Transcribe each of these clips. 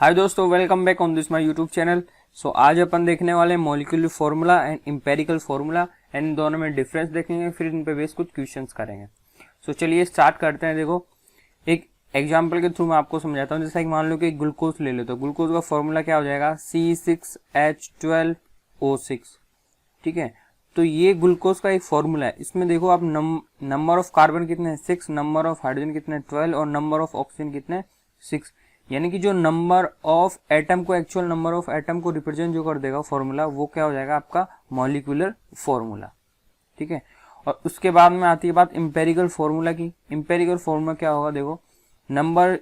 हाय दोस्तों, welcome back on this my YouTube channel. So आज अपन देखने वाले हैं molecular formula and empirical formula and इन दोनों में डिफरेंस देखेंगे, फिर इन पे बेस कुछ क्वेश्चंस करेंगे। सो चलिए स्टार्ट करते हैं। देखो, एक एग्जांपल के थ्रू मैं आपको समझाता हूँ। जैसा कि मान लो कि ग्लूकोज ले लो, तो ग्लूकोज का फॉर्मूला क्या हो जाएगा, C6H12O6। ठीक है, तो ये ग्लूकोज का एक फॉर्मूला है। इसमें देखो आप नंबर ऑफ कार्बन कितने हैं 6, नंबर ऑफ हाइड्रोजन कितने 12 और नंबर ऑफ ऑक्सीजन कितने 6। यानी कि जो नंबर ऑफ एटम को, एक्चुअल नंबर ऑफ एटम को रिप्रेजेंट जो कर देगा फॉर्मूला, वो क्या हो जाएगा आपका मॉलिक्यूलर फॉर्मूला। ठीक है, और उसके बाद में आती है बात इंपेरिकल फॉर्मूला की। इंपेरिकल फॉर्मूला क्या होगा, देखो number,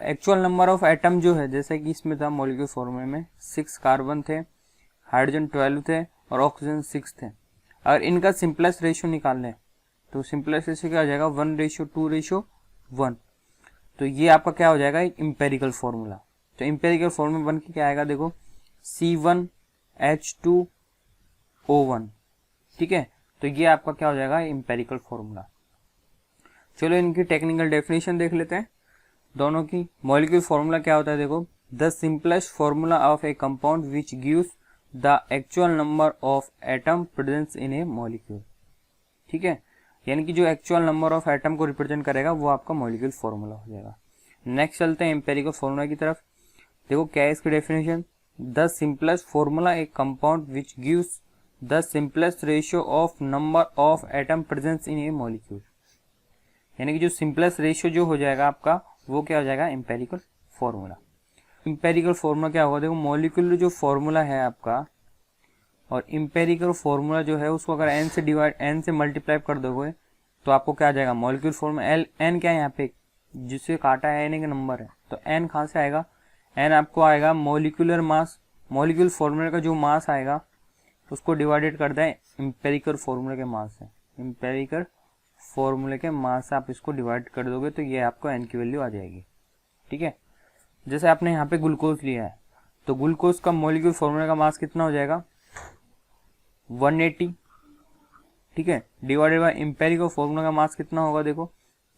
actual number of atom जो है, जैसे कि इसमें था मॉलिक्यूलर फॉर्मूले में 6 कार्बन थे, हाइड्रोजन 12 थे और ऑक्सीजन 6 थे। अगर इनका सिंपलेस्ट रेशियो निकाल लें तो सिंपलेस्ट रेशियो क्या हो जाएगा, 1:2:1। तो ये आपका क्या हो जाएगा, एक इंपेरिकल फॉर्मूला। तो इंपेरिकल फॉर्मूला बन के क्या आएगा, देखो C1H2O1। ठीक है, तो ये आपका क्या हो जाएगा, इंपेरिकल फॉर्मूला। चलो इनकी टेक्निकल डेफिनेशन देख लेते हैं दोनों की। मॉलिक्यूलर फॉर्मूला क्या होता है, देखो the simplest formula of A compound which gives the actual number of atom present in A molecule. ठीक है, यानी कि जो एक्चुअल नंबर ऑफ एटम को रिप्रेजेंट करेगा वो आपका मॉलिक्यूलर फॉर्मूला हो जाएगा। नेक्स्ट चलते हैं एम्पेरिकल फॉर्मूला की तरफ। देखो क्या है इसकी definition, the simplest formula A compound which gives the simplest ratio of number of atom present in A molecule. यानी कि जो सिंपलेस्ट रेशियो जो हो जाएगा आपका, वो क्या हो जाएगा, एम्पेरिकल फॉर्मूला। एम्पेरिकल फॉर्मूला क्या होगा, देखो मॉलिक्यूलर जो फॉर्मूला है आपका और एम्पेरिकल फॉर्मूला जो है उसको अगर n से मल्टीप्लाई कर दोगे तो आपको क्या आ जाएगा, मॉलिक्यूलर फॉर्मूला। n क्या है यहाँ पे, जिससे काटा है n एक नंबर है, तो n कहाँ से आएगा, n आपको आएगा मॉलिक्यूलर मास। मॉलिक्यूलर फॉर्मूला का जो मास आएगा उसको डिवाइडेड कर दें एम्पेरिकल फॉर्मूला के मास से। एम्पेरिकल फॉर्मूले के मास से आप इसको डिवाइड कर दोगे तो ये आपको n की वैल्यू आ जाएगी। ठीक है, जैसे आपने यहाँ पे ग्लूकोज लिया है तो ग्लूकोज का मॉलिक्यूलर फॉर्मूला का मास कितना हो जाएगा, 180। ठीक है, डिवाइडेड बाय एम्पेरिकल फॉर्मूला का मास कितना होगा, देखो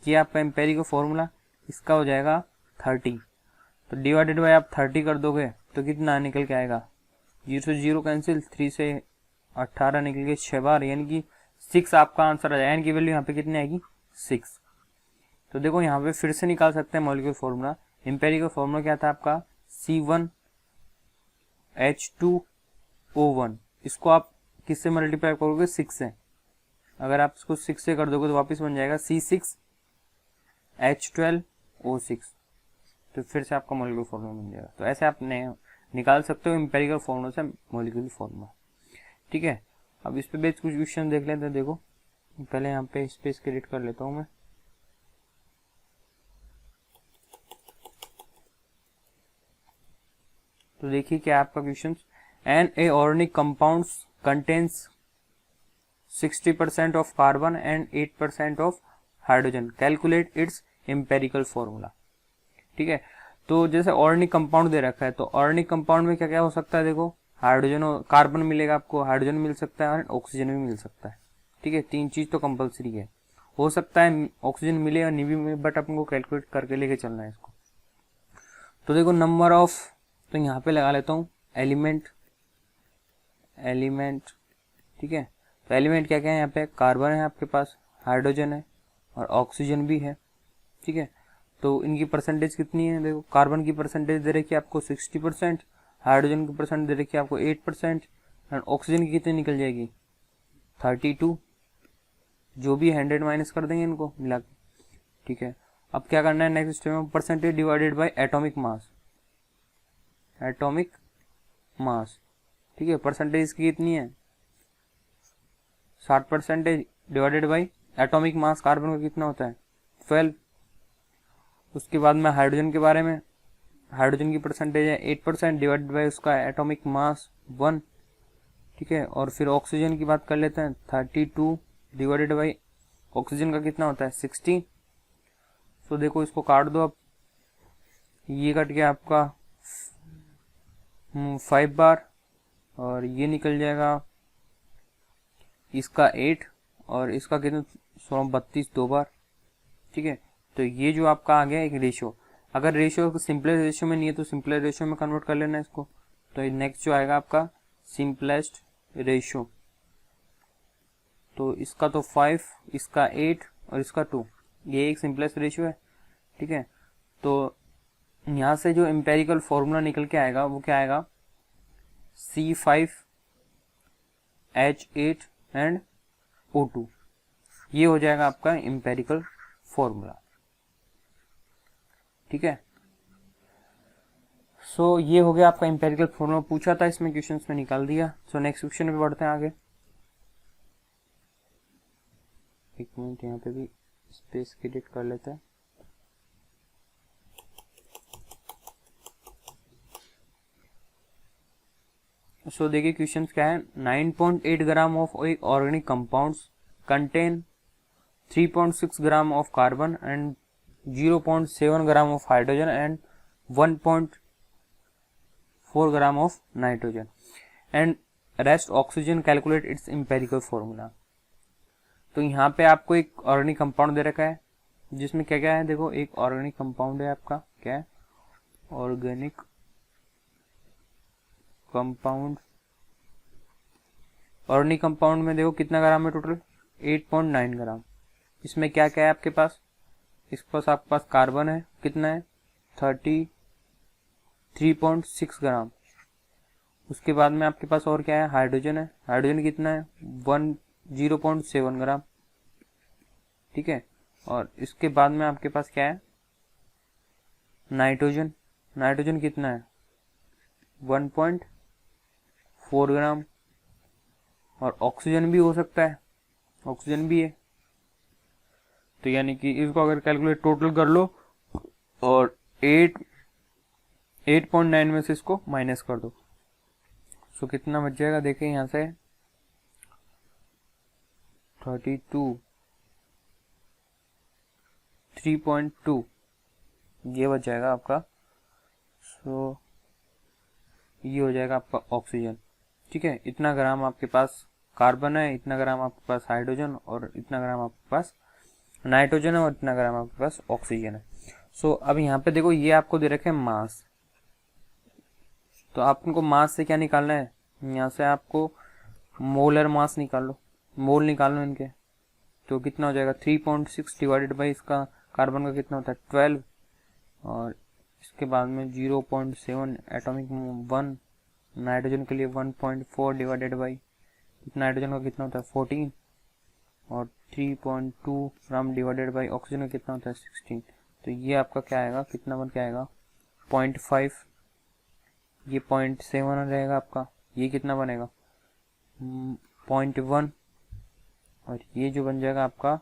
ये आपका एम्पेरिकल फॉर्मूला, इसका हो जाएगा 30। तो डिवाइडेड बाय आप 30 कर दोगे तो कितना निकल के आएगा, 0 से 0 कैंसिल, 3 से 18 निकल के 6 बार, यानी कि 6 आपका आंसर आ जाएगा। n की वैल्यू यहाँ पे कितनी आएगी, 6। तो देखो यहाँ पे फिर से निकाल सकते हैं मॉलिक्यूलर फॉर्मूला। एम्पेरिकल फॉर्मूला क्या था आपका, C1H2O1। इसको आप किससे मल्टीप्लाई करोगे, 6 से। अगर आप इसको 6 से कर दोगे तो वापस बन जाएगा C6H12O6। तो फिर से आपका मॉलिक्यूलर फॉर्मूला बन जाएगा। तो ऐसे आप निकाल सकते हो एम्पेरिकल फॉर्मूला से मॉलिक्यूलर फॉर्मूला। ठीक है, अब इस पे बेस कुछ क्वेश्चन देख लेते हैं। देखो पहले यहाँ पे स्पेस क्रिएट कर लेता हूँ मैं। तो देखिए क्या आपका question, an a organic compounds contains 60% of carbon and 8% of hydrogen, calculate its empirical formula. ठीक है, तो जैसे ऑर्गेनिक कंपाउंड दे रखा है तो ऑर्गेनिक कंपाउंड में क्या क्या हो सकता है, देखो हाइड्रोजन और कार्बन मिलेगा आपको, हाइड्रोजन मिल सकता है और ऑक्सीजन भी मिल सकता है। ठीक है, 3 चीज तो कंपलसरी है। हो सकता है ऑक्सीजन मिले और नहीं भी मिले, बट अपन को कैलकुलेट करके लेके चलना है इसको। तो देखो नंबर ऑफ, तो यहाँ पे लगा लेता हूँ एलिमेंट। ठीक है, तो एलिमेंट क्या क्या है यहाँ पे, कार्बन है आपके पास, हाइड्रोजन है और ऑक्सीजन भी है। ठीक है, तो इनकी परसेंटेज कितनी है, देखो कार्बन की परसेंटेज दे रखी है आपको 60%, हाइड्रोजन की परसेंट दे रखी है आपको 8% और ऑक्सीजन की कितनी निकल जाएगी 32। जो भी 100 माइनस कर देंगे इनको मिला के। ठीक है, अब क्या करना है नेक्स्ट स्टेप में, percentage divided by atomic mass. ठीक है, परसेंटेज की कितनी है 60% divided by atomic mass, carbon का कितना होता है 12। उसके बाद में हाइड्रोजन के बारे में, हाइड्रोजन की परसेंटेज है 8% डिवाइडेड बाई उसका एटॉमिक मास 1। ठीक है, और फिर ऑक्सीजन की बात कर लेते हैं, 32 डिवाइडेड बाई ऑक्सीजन का कितना होता है 60। तो देखो इसको काट दो, अब ये कट गया आपका 5 बार और ये निकल जाएगा इसका 8 और इसका कितना 32 2 बार। ठीक है, तो ये जो आपका आ गया एक रेशियो। अगर रेशियो सिंपलेस्ट रेशियो में नहीं है तो सिंपलेस्ट रेशियो में कन्वर्ट कर लेना इसको। तो नेक्स्ट जो आएगा आपका सिंपलेस्ट रेशियो, तो इसका तो 5, इसका 8 और इसका 2, ये एक सिंपलेस्ट रेशियो है। ठीक है, तो यहाँ से जो एम्पेरिकल फॉर्मूला निकल के आएगा वो क्या आएगा, C5H8 एंड O2, ये हो जाएगा आपका एम्पेरिकल फॉर्मूला। ठीक है, सो ये हो गया आपका एम्पेरिकल फॉर्मूला, पूछा था इसमें क्वेश्चंस में निकाल दिया। सो नेक्स्ट क्वेश्चन पे बढ़ते हैं आगे। एक मिनट, यहाँ पे भी स्पेस क्रिएट कर लेते हैं। सो देखिए क्वेश्चन क्या है, 9.8 gram of organic compounds contain 3.6 gram of carbon and 0.7 gram of hydrogen and 1.4 gram of nitrogen and rest oxygen, calculate its empirical formula. तो यहाँ पे आपको एक ऑर्गेनिक कंपाउंड दे रखा है जिसमें क्या क्या है, देखो एक ऑर्गेनिक कंपाउंड है आपका, क्या है, ऑर्गेनिक कंपाउंड। ऑर्गेनिक कंपाउंड में देखो कितना ग्राम है टोटल, 8.9 ग्राम। इसमें क्या क्या है आपके पास, आपके पास कार्बन है, कितना है 33.6 ग्राम। उसके बाद में आपके पास और क्या है, हाइड्रोजन है, हाइड्रोजन कितना है 0.7 ग्राम। ठीक है, और इसके बाद में आपके पास क्या है, नाइट्रोजन, नाइट्रोजन कितना है 1.4 ग्राम। और ऑक्सीजन भी हो सकता है, ऑक्सीजन भी है। तो यानी कि इसको अगर कैलकुलेट टोटल कर लो और 8.9 में से इसको माइनस कर दो, सो कितना बच जाएगा, देखें यहाँ से 32, 3.2 ये बच जाएगा आपका। सो ये हो जाएगा आपका ऑक्सीजन। ठीक है, इतना ग्राम आपके पास कार्बन है, इतना ग्राम आपके पास हाइड्रोजन और इतना ग्राम आपके पास नाइट्रोजन है और इतना ग्राम आपके पास ऑक्सीजन है। सो अब यहाँ पे देखो ये आपको दे रखे हैं मास, तो आपको मास से क्या निकालना है, यहाँ से आपको मोलर मास निकाल लो, मोल निकाल लो इनके। तो कितना हो जाएगा 3.6 डिवाइडेड बाई इसका कार्बन का कितना होता है 12, और इसके बाद में 0.7 एटॉमिक 1, नाइट्रोजन के लिए 1.4 डिवाइडेड बाई नाइट्रोजन का कितना होता है 14, और 3.2 ग्राम डिवाइडेड बाई ऑक्सीजन का कितना होता है 16। तो ये आपका क्या आएगा, कितना बन के आएगा 0.5, ये 0.7 रहेगा आपका, ये कितना बनेगा 0.1, और ये जो बन जाएगा आपका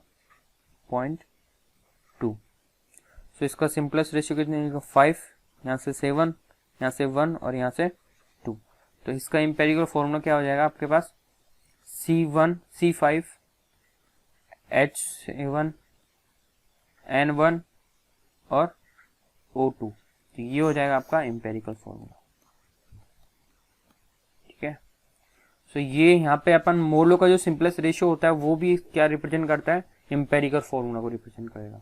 0.2। सो इसका सिंपलेस्ट रेशियो कितने, 5, यहाँ से 7, यहाँ से 1 और यहाँ से 2। तो इसका एम्पेरिकल फॉर्मूला क्या हो जाएगा आपके पास, C5H7 N1 और O2। तो ये हो जाएगा आपका एम्पेरिकल फॉर्मूला। ठीक है, सो ये यहाँ पे अपन मोलो का जो सिंपलेस्ट रेशियो होता है वो भी क्या रिप्रेजेंट करता है, एम्पेरिकल फॉर्मूला को रिप्रेजेंट करेगा।